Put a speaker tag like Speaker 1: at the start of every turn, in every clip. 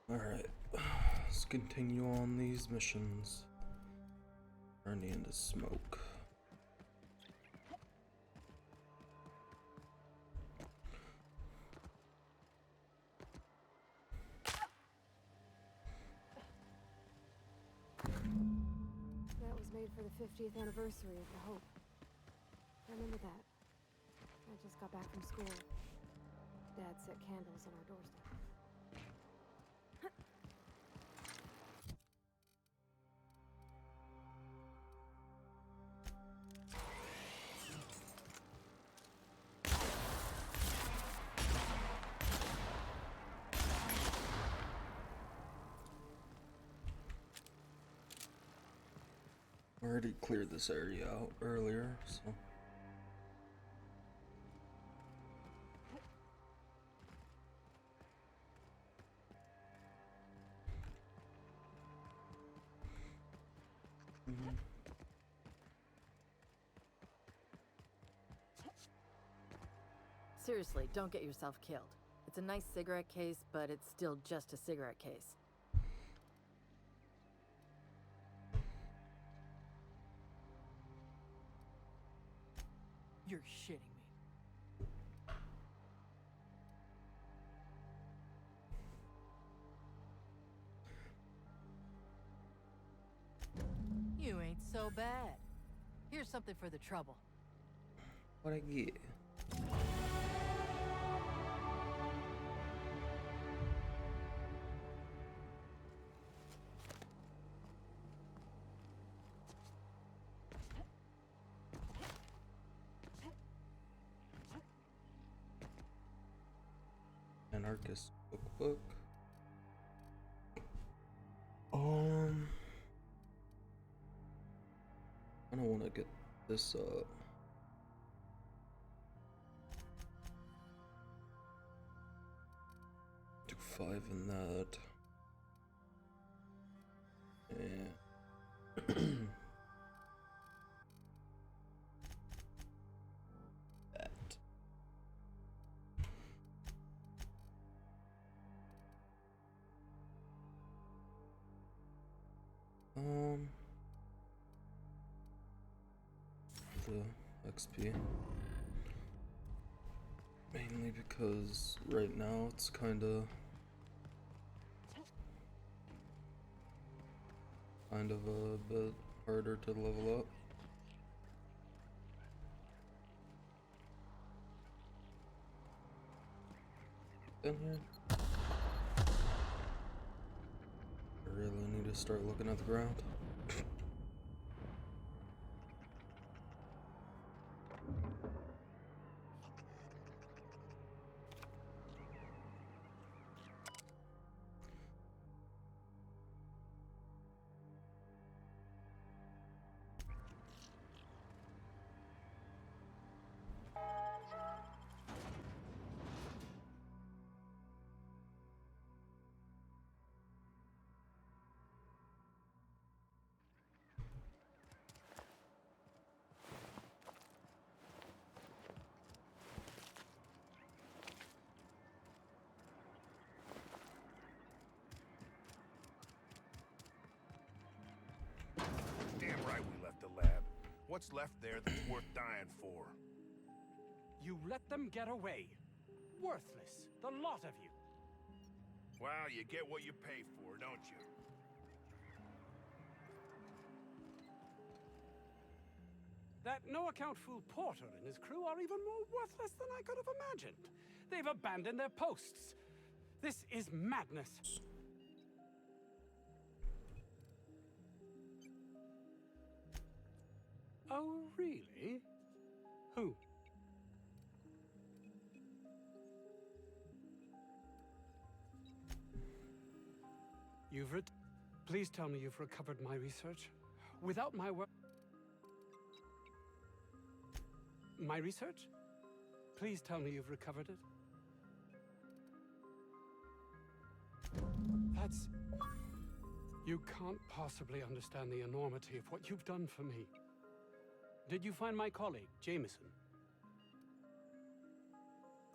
Speaker 1: Alright, let's continue on these missions. Turning into smoke.
Speaker 2: That was made for the 50th anniversary of the Hope. I remember that. I just got back from school. Dad set candles on our doorstep.
Speaker 1: Already cleared this area out earlier, so.
Speaker 3: Seriously, don't get yourself killed. It's a nice cigarette case, but it's still just a cigarette case.
Speaker 4: You're shitting me. You ain't so bad. Here's something for the trouble.
Speaker 1: What'd I get? Anarchist cookbook. I don't want to get this up. Do 5 in that. Yeah. That. The XP. Mainly because right now it's kinda a bit harder to level up. In here. I really need to start looking at the ground.
Speaker 5: Damn right we left the lab. What's left there that's worth dying for?
Speaker 6: You let them get away. Worthless, the lot of you.
Speaker 5: Well, you get what you pay for, don't you?
Speaker 6: That no-account fool Porter and his crew are even more worthless than I could have imagined. They've abandoned their posts. This is madness. Oh, really? Who? Please tell me you've recovered my research. Without my work... My research? Please tell me you've recovered it. That's... You can't possibly understand the enormity of what you've done for me. Did you find my colleague, Jameson?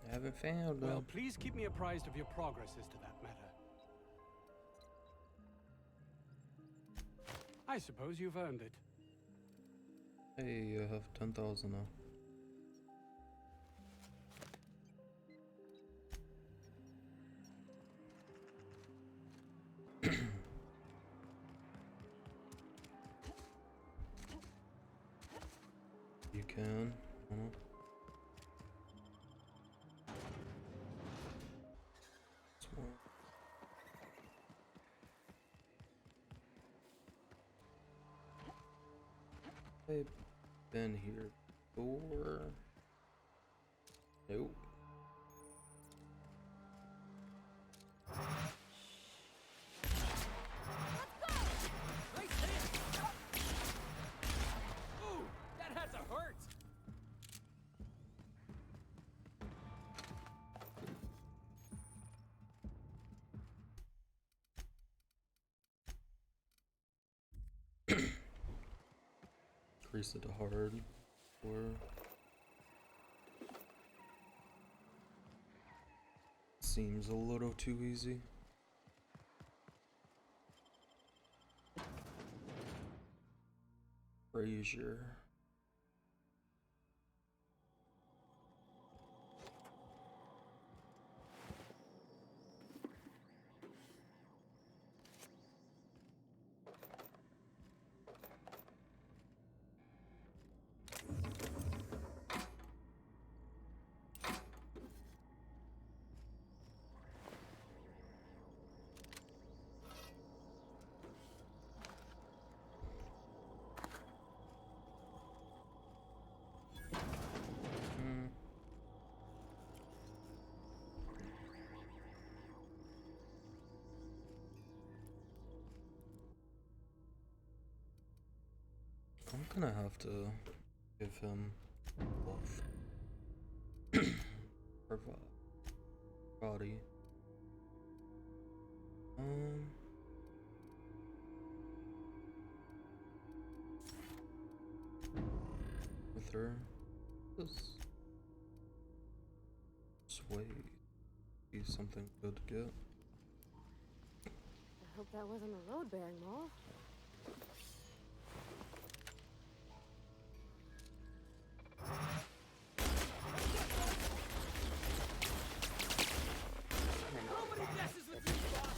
Speaker 1: I haven't found
Speaker 6: Well,
Speaker 1: them.
Speaker 6: please keep me apprised of your progress as to that matter. I suppose you've earned it.
Speaker 1: Hey, I have 10,000 now. You can. I've been here before. Nope.
Speaker 7: Ooh, that had to hurt.
Speaker 1: Increase it to hard. Or seems a little too easy. Frazier. I'm gonna have to give him both. Body. With her, this way be something good to get.
Speaker 2: I hope that wasn't a load-bearing mole.
Speaker 7: Nobody messes with you, boss.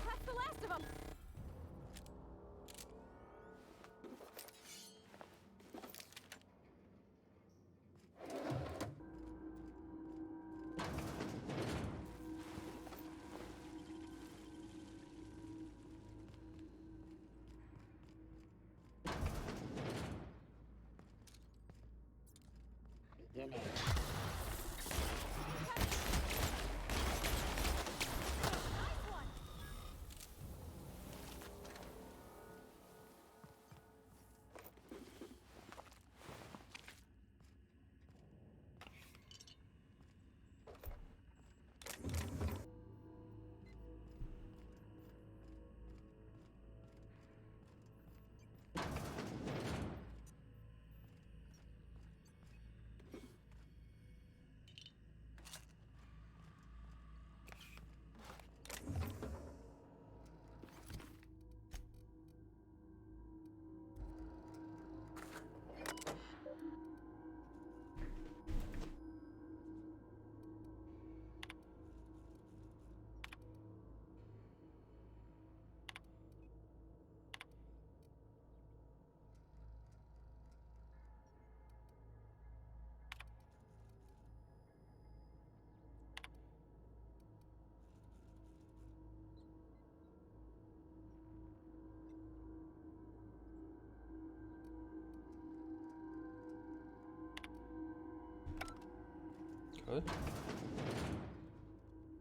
Speaker 2: That's the last of them!
Speaker 1: Good.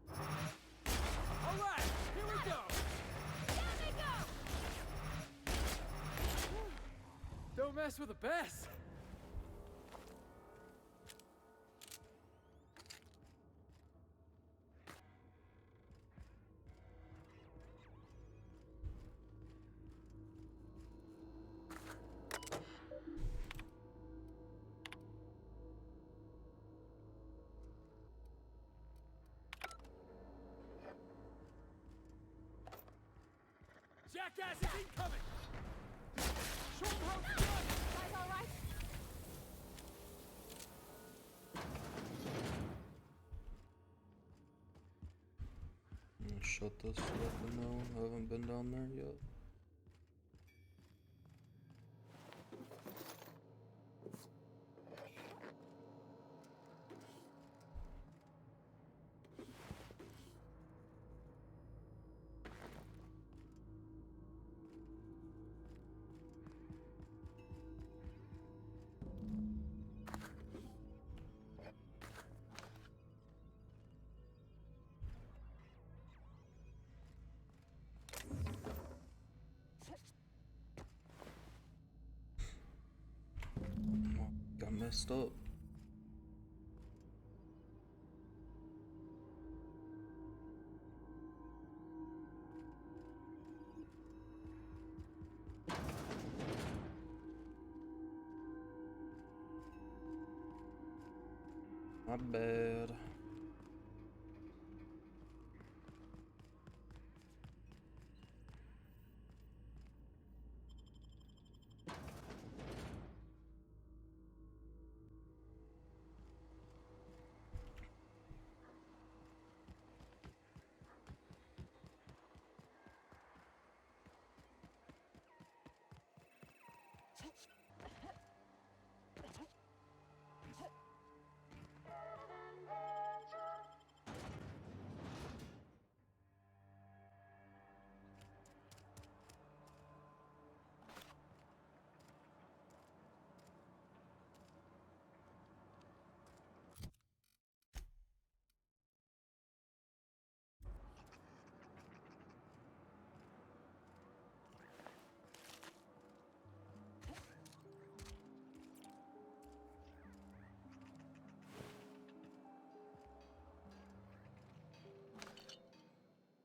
Speaker 7: All right, here we go.
Speaker 2: Down they go!
Speaker 7: Don't mess with the best. Jackass is incoming! Show him how it's done!
Speaker 2: Guys, all right?
Speaker 1: Shut this shit up. No, I haven't been down there yet. Got messed up. My bad.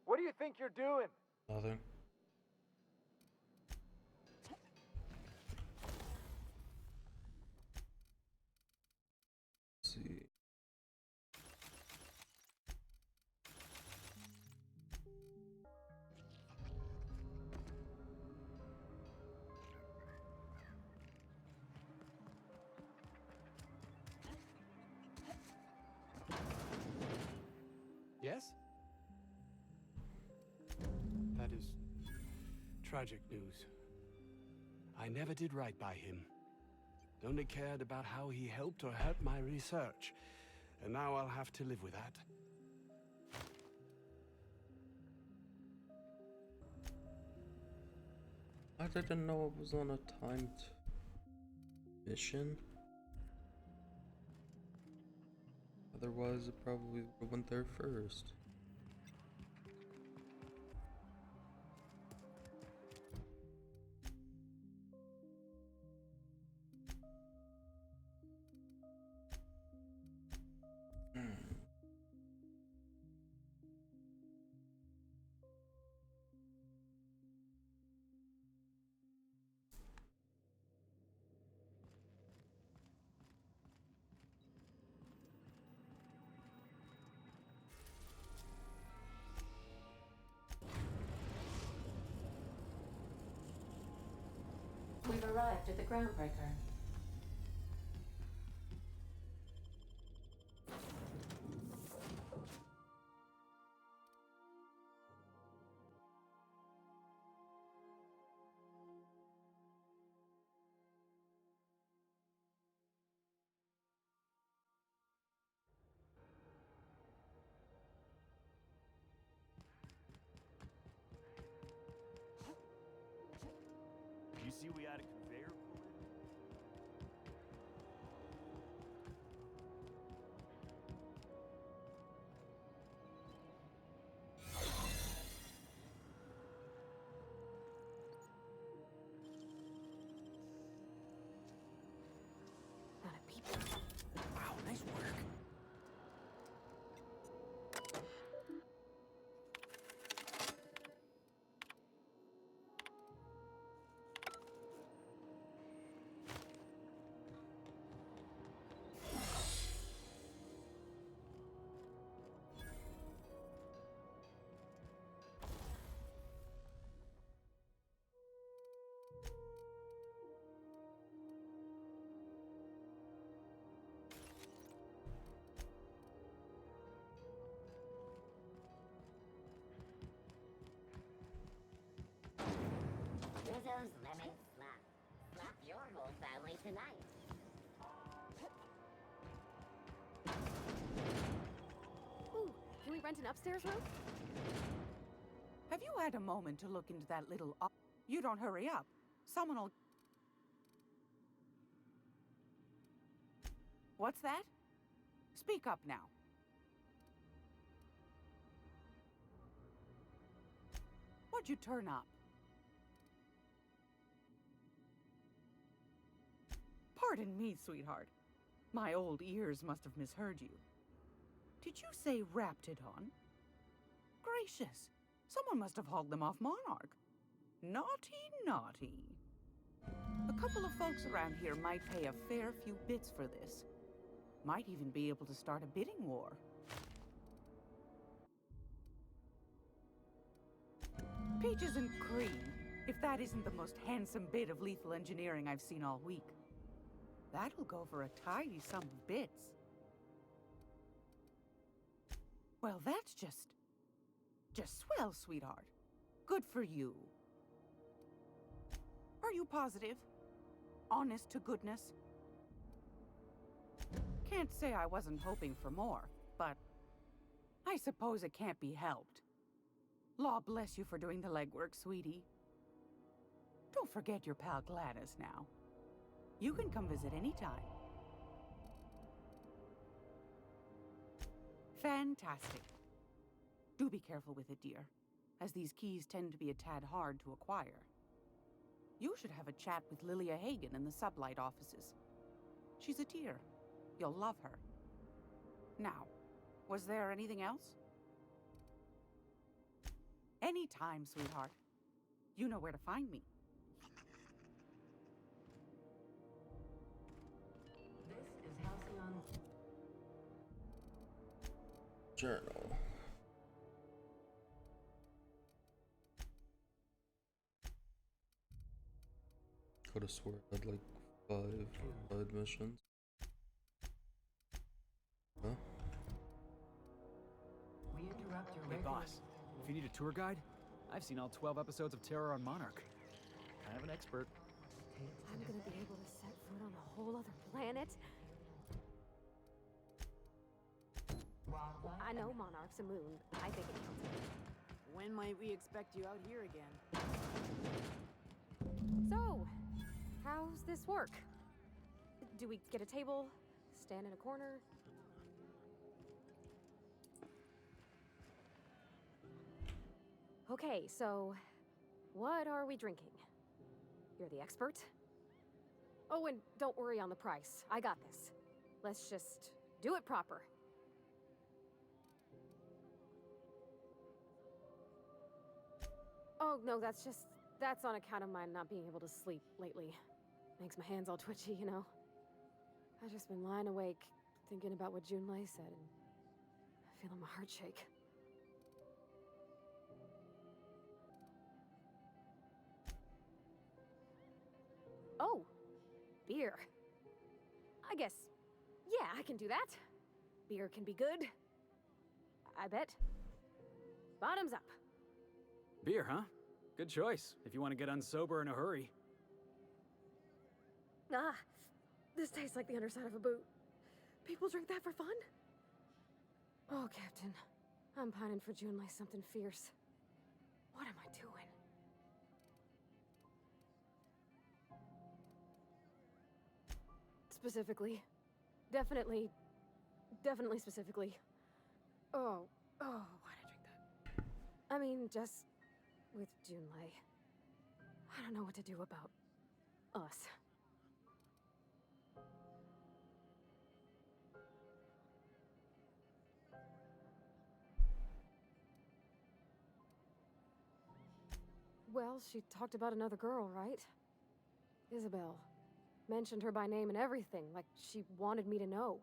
Speaker 7: What do you think you're doing?
Speaker 1: Nothing. Let's see.
Speaker 6: Yes? That is tragic news. I never did right by him. Only cared about how he helped or hurt my research. And now I'll have to live with that.
Speaker 1: I didn't know it was on a timed mission. Otherwise, it probably went there first.
Speaker 8: We've arrived at the groundbreaker.
Speaker 9: You see we had a conveyor pull in?
Speaker 2: Not a peep.
Speaker 6: Wow, nice work.
Speaker 10: Only tonight.
Speaker 2: Ooh, can we rent an upstairs room?
Speaker 7: Have you had a moment to look into that little... You don't hurry up. Someone will... What's that? Speak up now. What'd you turn up? Pardon me, sweetheart. My old ears must have misheard you. Did you say Raptidon? Gracious! Someone must have hauled them off Monarch. Naughty, naughty. A couple of folks around here might pay a fair few bits for this. Might even be able to start a bidding war. Peaches and cream, if that isn't the most handsome bit of lethal engineering I've seen all week. That'll go for a tidy sum of bits. Well, that's just swell, sweetheart. Good for you. Are you positive? Honest to goodness? Can't say I wasn't hoping for more, but I suppose it can't be helped. Law bless you for doing the legwork, sweetie. Don't forget your pal Gladys now. You can come visit anytime. Fantastic. Do be careful with it, dear, as these keys tend to be a tad hard to acquire. You should have a chat with Lilia Hagen in the sublight offices. She's a dear. You'll love her. Now, was there anything else? Anytime, sweetheart. You know where to find me.
Speaker 8: This is Halcyon.
Speaker 1: Journal. Could have swore I had like 5 side missions. Huh?
Speaker 8: We interrupt your
Speaker 11: Hey, boss. If you need a tour guide, I've seen all 12 episodes of Terror on Monarch. Kind of an expert.
Speaker 2: I'm gonna be able to set foot on a whole other planet? I know Monarch's a moon. I think it counts.
Speaker 3: When might we expect you out here again?
Speaker 2: So, how's this work? Do we get a table? Stand in a corner? Okay, so what are we drinking? You're the expert? Oh, and don't worry on the price. I got this. Let's just do it proper. Oh, no, that's on account of my not being able to sleep lately. Makes my hands all twitchy, you know? I've just been lying awake, thinking about what Junlei said, and feeling my heart shake. Oh, beer. I guess, yeah, I can do that. Beer can be good. I bet. Bottoms up.
Speaker 11: Beer, huh? Good choice, if you want to get unsober in a hurry.
Speaker 2: Ah, this tastes like the underside of a boot. People drink that for fun? Oh, Captain. I'm pining for Junlei something fierce. What am I doing? Specifically. Definitely specifically. Oh, why'd I drink that? I mean, just with Junlei. I don't know what to do about us. Well, she talked about another girl, right? Isabel. Mentioned her by name and everything, like she wanted me to know.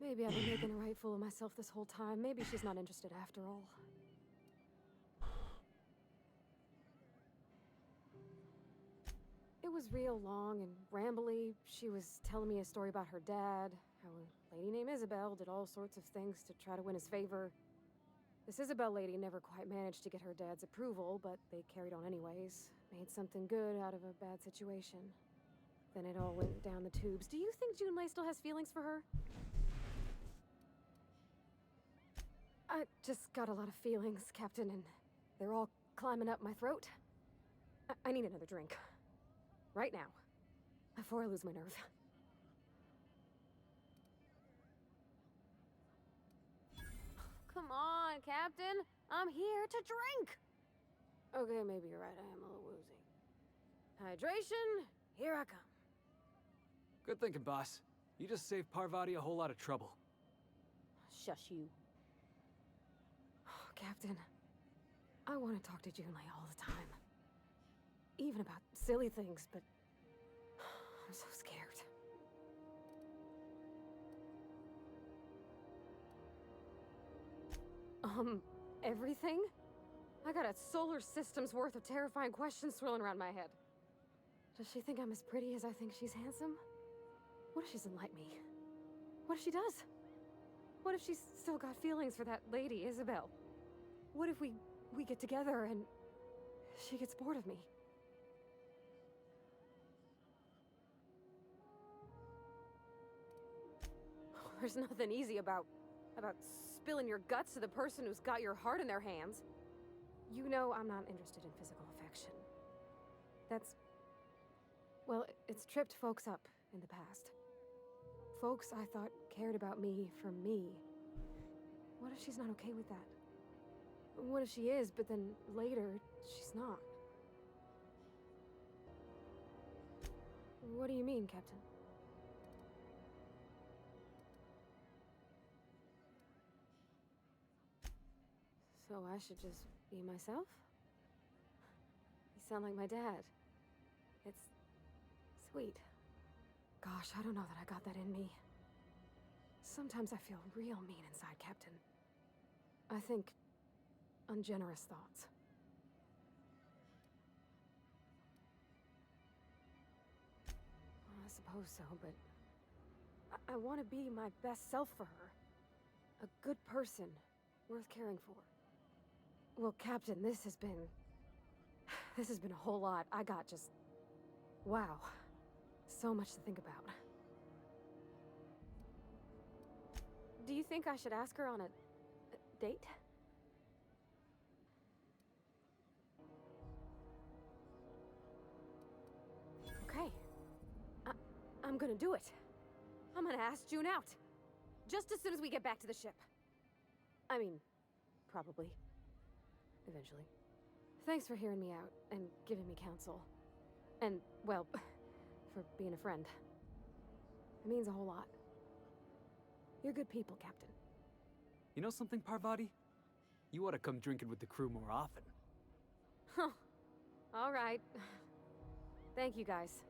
Speaker 2: Maybe I've been making a right fool of myself this whole time. Maybe she's not interested after all. It was real long and rambly. She was telling me a story about her dad, how a lady named Isabel did all sorts of things to try to win his favor. This Isabel lady never quite managed to get her dad's approval, but they carried on anyways. Made something good out of a bad situation. Then it all went down the tubes. Do you think Junlei still has feelings for her? I just got a lot of feelings, Captain, and they're all climbing up my throat. I need another drink. Right now. Before I lose my nerve. Come on, Captain! I'm here to drink! Okay, maybe you're right, I am a little woozy. Hydration, here I come.
Speaker 11: Good thinking, boss. You just saved Parvati a whole lot of trouble.
Speaker 2: Shush you. Captain, I want to talk to Junlei all the time. Even about silly things, but I'm so scared. Everything? I got a solar system's worth of terrifying questions swirling around my head. Does she think I'm as pretty as I think she's handsome? What if she doesn't like me? What if she does? What if she's still got feelings for that lady, Isabel? What if we get together and she gets bored of me? There's nothing easy about spilling your guts to the person who's got your heart in their hands. You know I'm not interested in physical affection. Well, it's tripped folks up in the past. Folks I thought cared about me for me. What if she's not okay with that? What if she is, but then later, she's not? What do you mean, Captain? So I should just be myself? You sound like my dad. It's sweet. Gosh, I don't know that I got that in me. Sometimes I feel real mean inside, Captain. I think ungenerous thoughts. I suppose so, but I want to be my best self for her. A good person, worth caring for. Well, Captain, this has been a whole lot. I got just... wow. So much to think about. Do you think I should ask her on a date? Okay. I'm gonna do it. I'm gonna ask June out. Just as soon as we get back to the ship. I mean, probably. Eventually. Thanks for hearing me out and giving me counsel. And, well, for being a friend. It means a whole lot. You're good people, Captain.
Speaker 11: You know something, Parvati? You ought to come drinking with the crew more often.
Speaker 2: Huh. All right. Thank you, guys.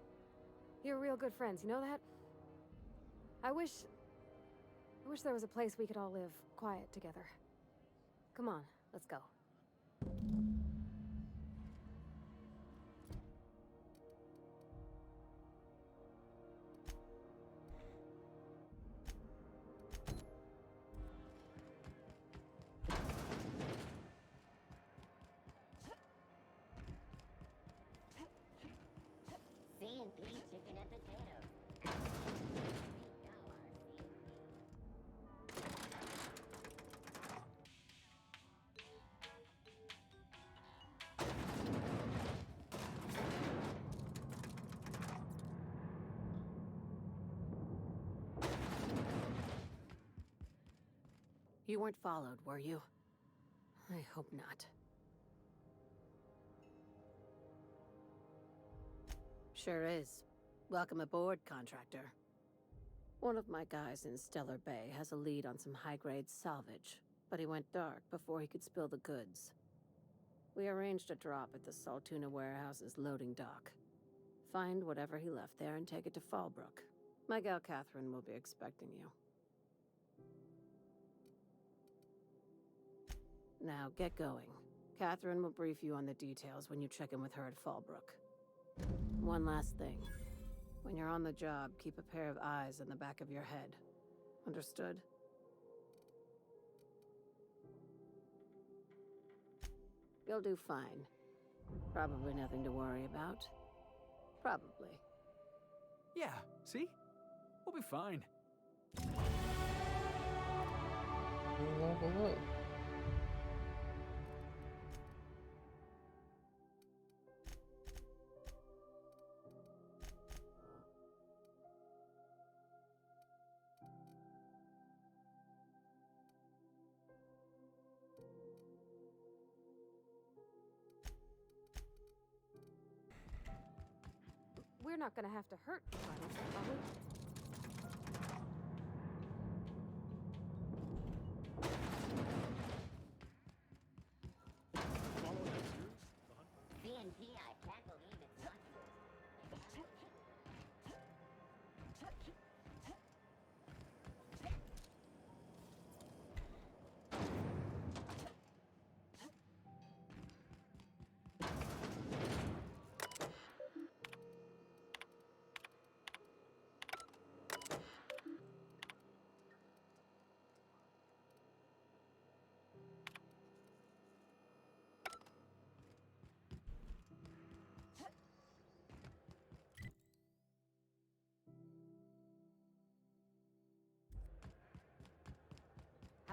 Speaker 2: You're real good friends, you know that? I wish there was a place we could all live quiet together. Come on, let's go.
Speaker 10: C&P chicken and potatoes.
Speaker 3: You weren't followed, were you? I hope not. Sure is. Welcome aboard, contractor. One of my guys in Stellar Bay has a lead on some high-grade salvage, but he went dark before he could spill the goods. We arranged a drop at the Saltuna warehouse's loading dock. Find whatever he left there and take it to Fallbrook. My gal Catherine will be expecting you. Now, get going. Catherine will brief you on the details when you check in with her at Fallbrook. One last thing. When you're on the job, keep a pair of eyes in the back of your head. Understood? You'll do fine. Probably nothing to worry about. Probably.
Speaker 11: Yeah, see? We'll be fine.
Speaker 1: Level up.
Speaker 2: We're not gonna have to hurt Carlos, are we?
Speaker 10: VNP, I can't believe it's not yours.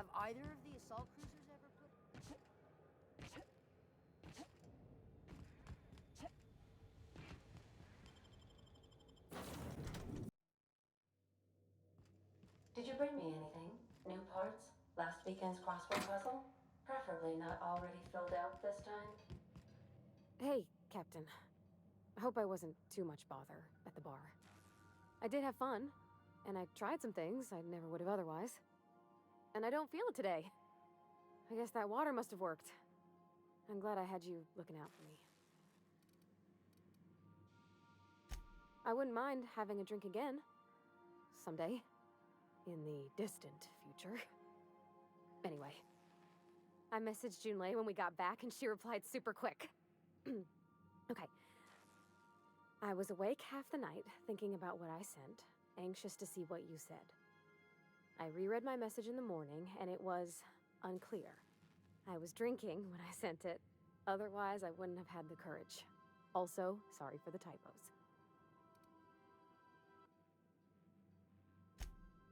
Speaker 8: Have either of the assault cruisers ever put...
Speaker 12: Did you bring me anything? New parts? Last weekend's crossword puzzle? Preferably not already filled out this time.
Speaker 2: Hey, Captain. I hope I wasn't too much bother at the bar. I did have fun, and I tried some things I never would have otherwise. And I don't feel it today. I guess that water must have worked. I'm glad I had you looking out for me. I wouldn't mind having a drink again. Someday. In the distant future. Anyway. I messaged Junlei when we got back and she replied super quick. Okay. I was awake half the night, thinking about what I sent, anxious to see what you said. I reread my message in the morning, and it was unclear. I was drinking when I sent it. Otherwise, I wouldn't have had the courage. Also, sorry for the typos.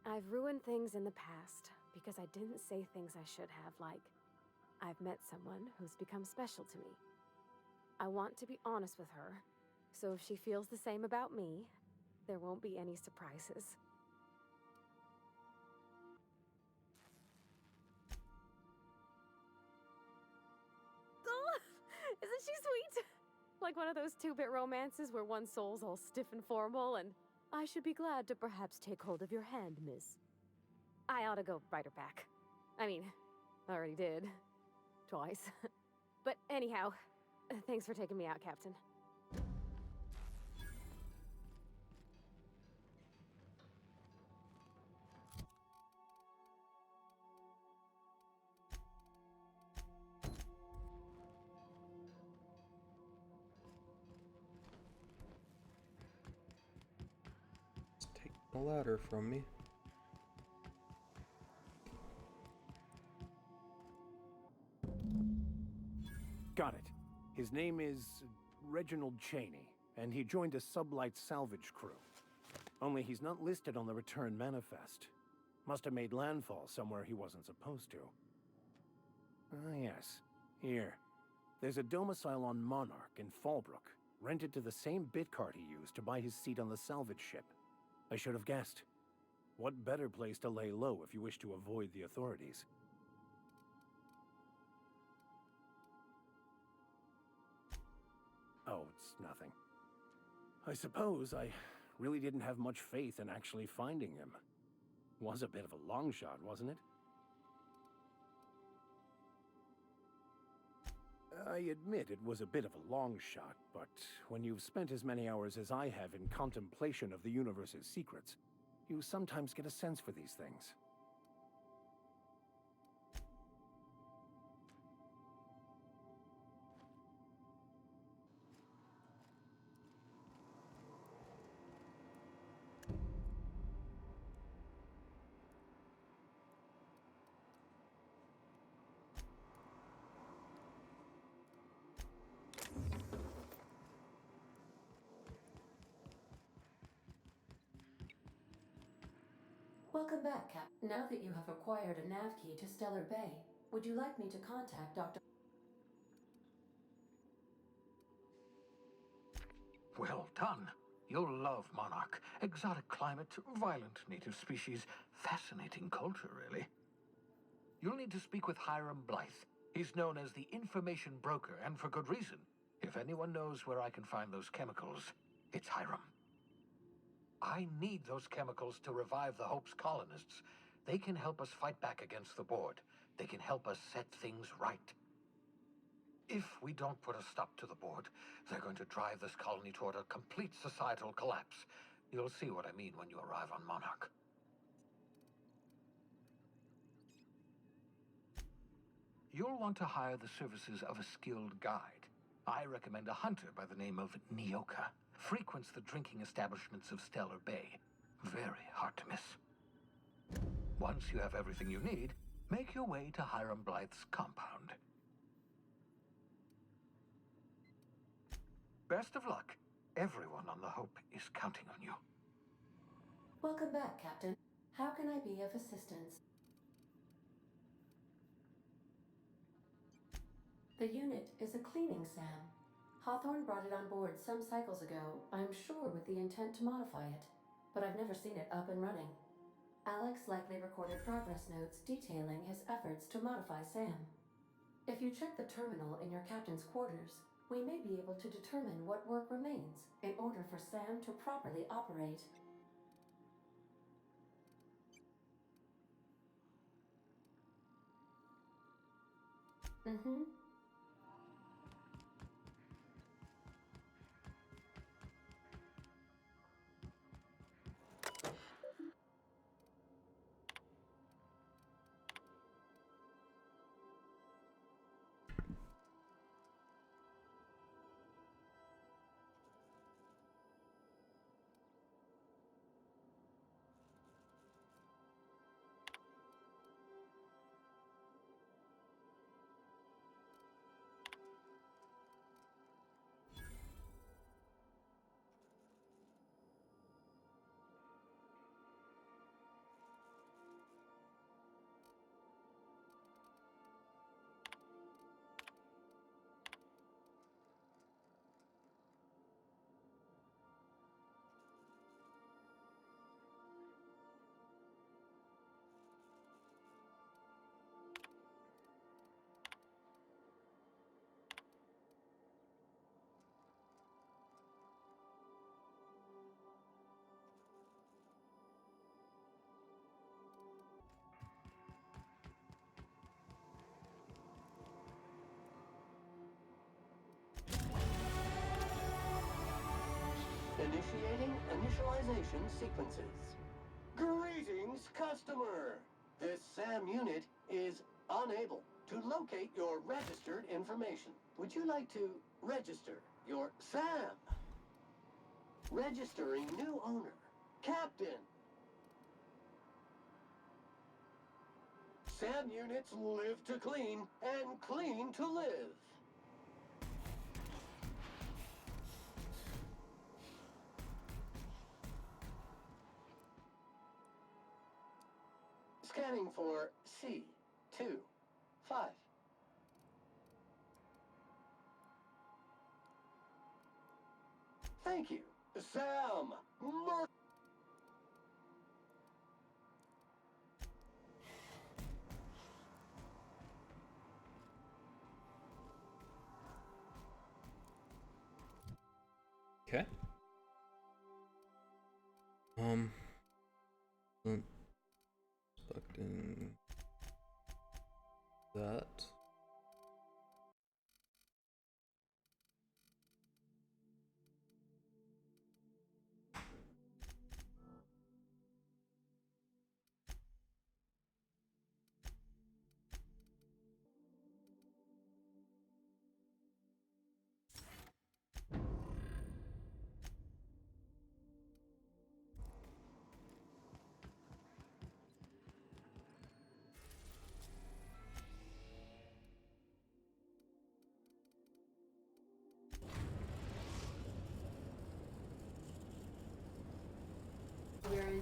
Speaker 2: I've ruined things in the past because I didn't say things I should have, like, I've met someone who's become special to me. I want to be honest with her, so if she feels the same about me, there won't be any surprises. Isn't she sweet? Like one of those two-bit romances where one soul's all stiff and formal and, I should be glad to perhaps take hold of your hand, miss. I ought to go write her back. I mean, I already did. Twice. But anyhow, thanks for taking me out, Captain.
Speaker 1: Take the ladder from me.
Speaker 5: Got it. His name is Reginald Cheney, and he joined a sublight salvage crew. Only he's not listed on the return manifest. Must have made landfall somewhere he wasn't supposed to. Ah, yes. Here. There's a domicile on Monarch in Fallbrook, rented to the same bit card he used to buy his seat on the salvage ship. I should have guessed. What better place to lay low if you wish to avoid the authorities? Oh, it's nothing. I suppose I really didn't have much faith in actually finding him. Was a bit of a long shot, wasn't it? I admit it was a bit of a long shot, but when you've spent as many hours as I have in contemplation of the universe's secrets, you sometimes get a sense for these things.
Speaker 12: Welcome back, Cap. Now that you have acquired a Navkey to Stellar Bay, would you like me to contact Dr.
Speaker 13: Well done. You'll love Monarch. Exotic climate, violent native species, fascinating culture, really. You'll need to speak with Hiram Blythe. He's known as the information broker, and for good reason. If anyone knows where I can find those chemicals, it's Hiram. I need those chemicals to revive the Hope's colonists. They can help us fight back against the Board. They can help us set things right. If we don't put a stop to the Board, they're going to drive this colony toward a complete societal collapse. You'll see what I mean when you arrive on Monarch. You'll want to hire the services of a skilled guide. I recommend a hunter by the name of Nyoka. Frequents the drinking establishments of Stellar Bay. Very hard to miss. Once you have everything you need, make your way to Hiram Blythe's compound. Best of luck. Everyone on the Hope is counting on you.
Speaker 12: Welcome back, Captain. How can I be of assistance? The unit is a cleaning SAM. Hawthorne brought it on board some cycles ago, I'm sure with the intent to modify it, but I've never seen it up and running. Alex likely recorded progress notes detailing his efforts to modify SAM. If you check the terminal in your captain's quarters, we may be able to determine what work remains in order for SAM to properly operate.
Speaker 14: Initiating initialization sequences. Greetings, customer! This SAM unit is unable to locate your registered information. Would you like to register your SAM? Registering new owner. Captain. SAM units live to clean and clean to live. Scanning for C25. Thank you. Sam!
Speaker 1: Okay. Expecting that.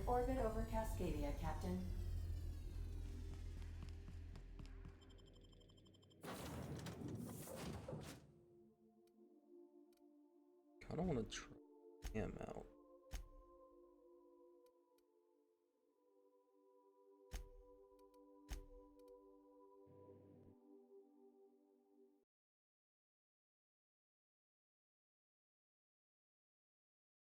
Speaker 12: orbit over Cascadia, Captain.
Speaker 1: Kinda wanna try him out.